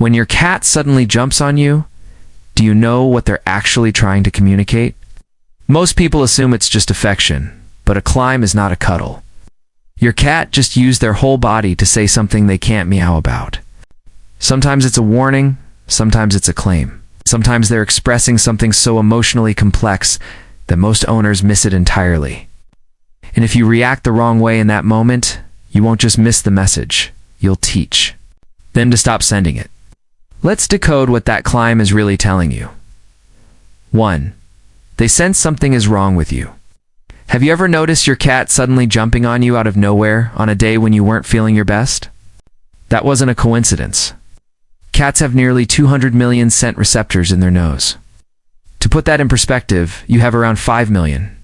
When your cat suddenly jumps on you, do you know what they're actually trying to communicate? Most people assume it's just affection, but a climb is not a cuddle. Your cat just used their whole body to say something they can't meow about. Sometimes it's a warning, sometimes it's a claim. Sometimes they're expressing something so emotionally complex that most owners miss it entirely. And if you react the wrong way in that moment, you won't just miss the message, you'll teach them to stop sending it. Let's decode what that climb is really telling you. 1. They sense something is wrong with you. Have you ever noticed your cat suddenly jumping on you out of nowhere on a day when you weren't feeling your best? That wasn't a coincidence. Cats have nearly 200 million scent receptors in their nose. To put that in perspective, you have around 5 million.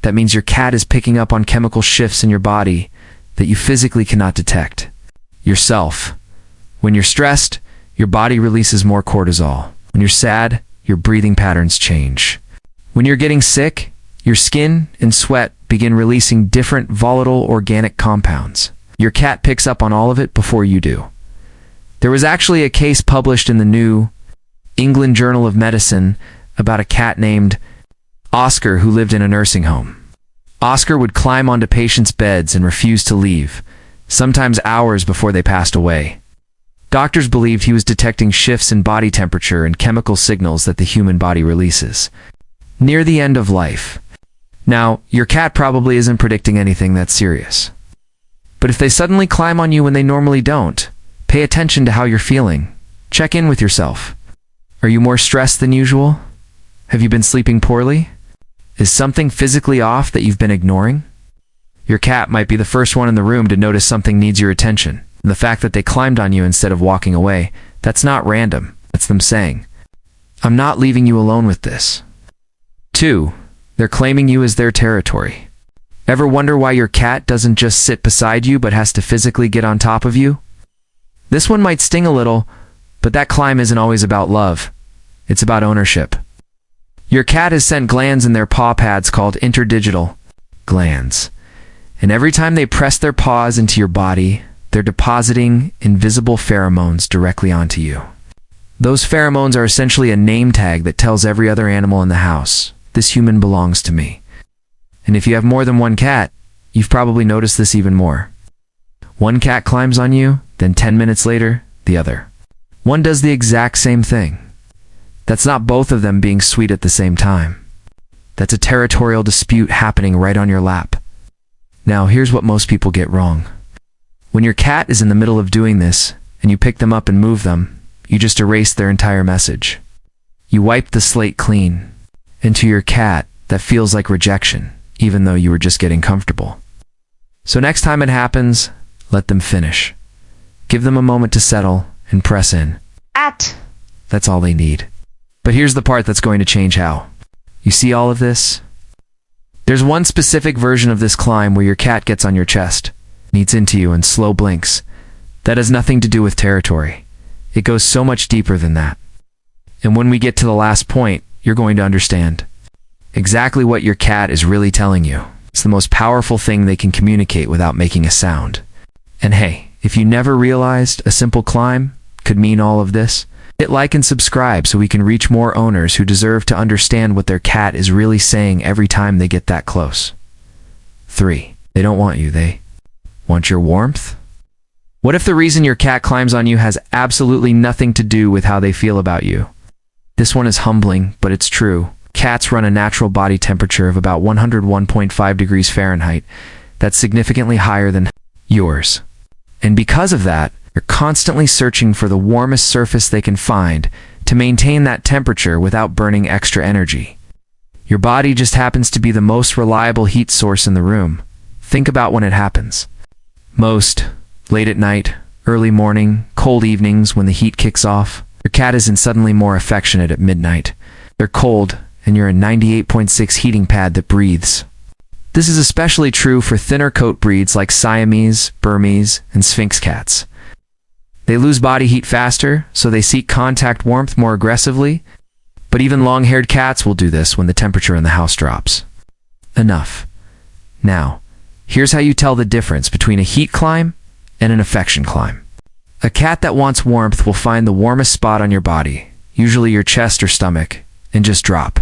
That means your cat is picking up on chemical shifts in your body that you physically cannot detect. Yourself. When you're stressed, your body releases more cortisol. When you're sad, your breathing patterns change. When you're getting sick, your skin and sweat begin releasing different volatile organic compounds. Your cat picks up on all of it before you do. There was actually a case published in the New England Journal of Medicine about a cat named Oscar who lived in a nursing home. Oscar would climb onto patients' beds and refuse to leave, sometimes hours before they passed away. Doctors believed he was detecting shifts in body temperature and chemical signals that the human body releases near the end of life. Now, your cat probably isn't predicting anything that's serious. But if they suddenly climb on you when they normally don't, pay attention to how you're feeling. Check in with yourself. Are you more stressed than usual? Have you been sleeping poorly? Is something physically off that you've been ignoring? Your cat might be the first one in the room to notice something needs your attention. And the fact that they climbed on you instead of walking away, that's not random. That's them saying, I'm not leaving you alone with this. 2. They're claiming you as their territory. Ever wonder why your cat doesn't just sit beside you but has to physically get on top of you? This one might sting a little, but that climb isn't always about love. It's about ownership. Your cat has sent glands in their paw pads called interdigital glands. And every time they press their paws into your body, they're depositing invisible pheromones directly onto you. Those pheromones are essentially a name tag that tells every other animal in the house, this human belongs to me. And if you have more than one cat, you've probably noticed this even more. One cat climbs on you, then 10 minutes later, the other. One does the exact same thing. That's not both of them being sweet at the same time. That's a territorial dispute happening right on your lap. Now, here's what most people get wrong. When your cat is in the middle of doing this, and you pick them up and move them, you just erase their entire message. You wipe the slate clean. And to your cat, that feels like rejection, even though you were just getting comfortable. So next time it happens, let them finish. Give them a moment to settle and press in. That's all they need. But here's the part that's going to change how. You see all of this? There's one specific version of this climb where your cat gets on your chest, kneads into you, and slow blinks. That has nothing to do with territory. It goes so much deeper than that. And when we get to the last point, you're going to understand exactly what your cat is really telling you. It's the most powerful thing they can communicate without making a sound. And hey, if you never realized a simple climb could mean all of this, hit like and subscribe so we can reach more owners who deserve to understand what their cat is really saying every time they get that close. 3. They don't want you, they want your warmth? What if the reason your cat climbs on you has absolutely nothing to do with how they feel about you? This one is humbling, but it's true. Cats run a natural body temperature of about 101.5 degrees Fahrenheit. That's significantly higher than yours. And because of that, they're constantly searching for the warmest surface they can find to maintain that temperature without burning extra energy. Your body just happens to be the most reliable heat source in the room. Think about when it happens. Most, late at night, early morning, cold evenings when the heat kicks off. Your cat isn't suddenly more affectionate at midnight. They're cold, and you're a 98.6 heating pad that breathes. This is especially true for thinner coat breeds like Siamese, Burmese, and Sphinx cats. They lose body heat faster, so they seek contact warmth more aggressively, but even long-haired cats will do this when the temperature in the house drops. Enough. Now, here's how you tell the difference between a heat climb and an affection climb. A cat that wants warmth will find the warmest spot on your body, usually your chest or stomach, and just drop.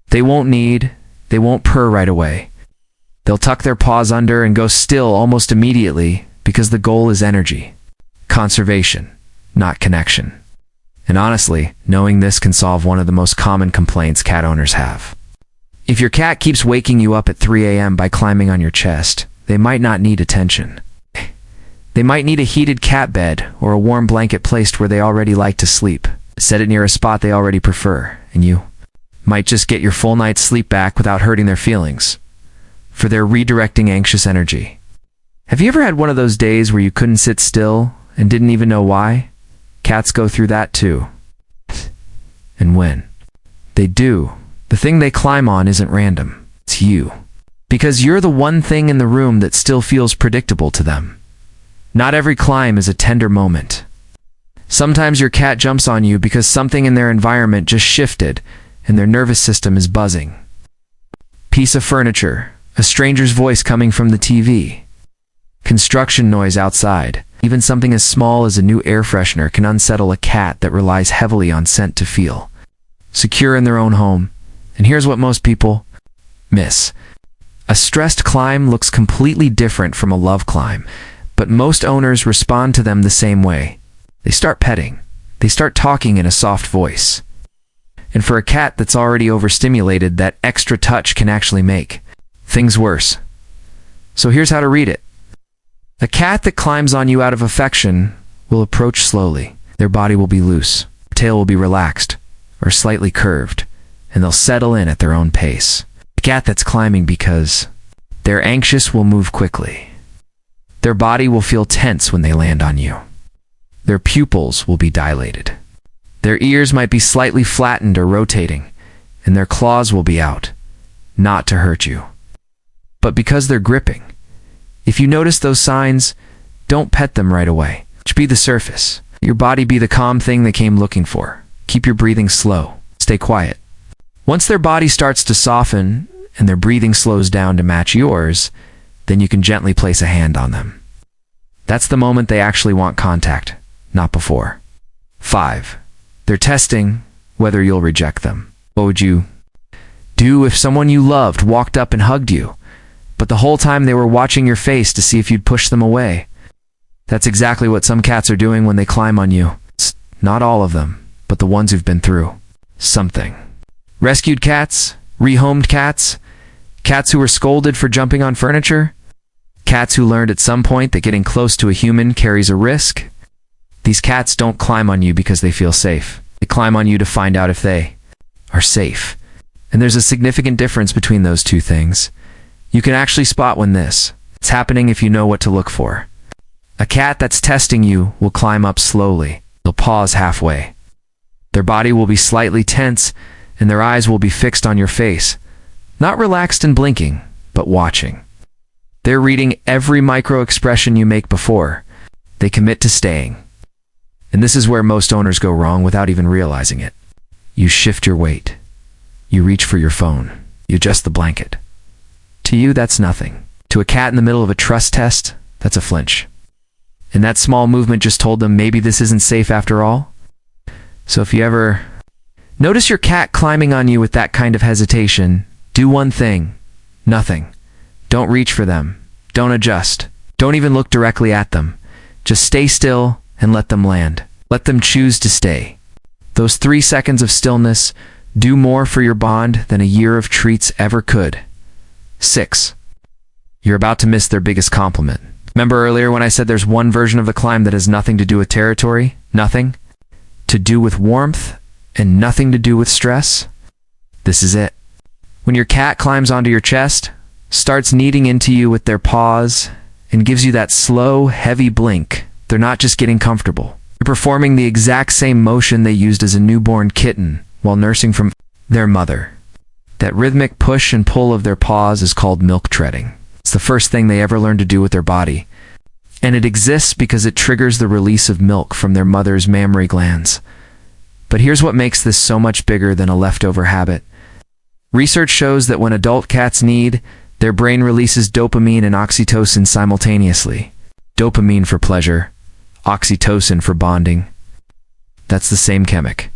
They won't purr right away. They'll tuck their paws under and go still almost immediately because the goal is energy. Conservation, not connection. And honestly, knowing this can solve one of the most common complaints cat owners have. If your cat keeps waking you up at 3 a.m. by climbing on your chest, they might not need attention. They might need a heated cat bed or a warm blanket placed where they already like to sleep. Set it near a spot they already prefer, and you might just get your full night's sleep back without hurting their feelings, for they're redirecting anxious energy. Have you ever had one of those days where you couldn't sit still and didn't even know why? Cats go through that too. And when they do, the thing they climb on isn't random. It's you. Because you're the one thing in the room that still feels predictable to them. Not every climb is a tender moment. Sometimes your cat jumps on you because something in their environment just shifted and their nervous system is buzzing. Piece of furniture, a stranger's voice coming from the TV, construction noise outside. Even something as small as a new air freshener can unsettle a cat that relies heavily on scent to feel secure in their own home. And here's what most people miss. A stressed climb looks completely different from a love climb, but most owners respond to them the same way. They start petting. They start talking in a soft voice. And for a cat that's already overstimulated, that extra touch can actually make things worse. So here's how to read it. A cat that climbs on you out of affection will approach slowly. Their body will be loose, tail will be relaxed or slightly curved, and they'll settle in at their own pace. A cat that's climbing because they're anxious will move quickly. Their body will feel tense when they land on you. Their pupils will be dilated. Their ears might be slightly flattened or rotating, and their claws will be out, not to hurt you, but because they're gripping. If you notice those signs, don't pet them right away. Just be the surface. Your body be the calm thing they came looking for. Keep your breathing slow. Stay quiet. Once their body starts to soften and their breathing slows down to match yours, then you can gently place a hand on them. That's the moment they actually want contact, not before. 5. They're testing whether you'll reject them. What would you do if someone you loved walked up and hugged you, but the whole time they were watching your face to see if you'd push them away? That's exactly what some cats are doing when they climb on you. Not all of them, but the ones who've been through something. Rescued cats, rehomed cats, cats who were scolded for jumping on furniture, cats who learned at some point that getting close to a human carries a risk. These cats don't climb on you because they feel safe. They climb on you to find out if they are safe. And there's a significant difference between those two things. You can actually spot when it's happening if you know what to look for. A cat that's testing you will climb up slowly. They'll pause halfway. Their body will be slightly tense, and their eyes will be fixed on your face. Not relaxed and blinking, but watching. They're reading every micro-expression you make before they commit to staying. And this is where most owners go wrong without even realizing it. You shift your weight. You reach for your phone. You adjust the blanket. To you, that's nothing. To a cat in the middle of a trust test, that's a flinch. And that small movement just told them maybe this isn't safe after all. So if you ever notice your cat climbing on you with that kind of hesitation, do one thing. Nothing. Don't reach for them. Don't adjust. Don't even look directly at them. Just stay still and let them land. Let them choose to stay. Those 3 seconds of stillness do more for your bond than a year of treats ever could. 6. You're about to miss their biggest compliment. Remember earlier when I said there's one version of the climb that has nothing to do with territory? Nothing to do with warmth and nothing to do with stress? This is it. When your cat climbs onto your chest, starts kneading into you with their paws, and gives you that slow, heavy blink, they're not just getting comfortable. They're performing the exact same motion they used as a newborn kitten while nursing from their mother. That rhythmic push and pull of their paws is called milk treading. It's the first thing they ever learn to do with their body. And it exists because it triggers the release of milk from their mother's mammary glands. But here's what makes this so much bigger than a leftover habit. Research shows that when adult cats knead, their brain releases dopamine and oxytocin simultaneously. Dopamine for pleasure, oxytocin for bonding. That's the same chemic.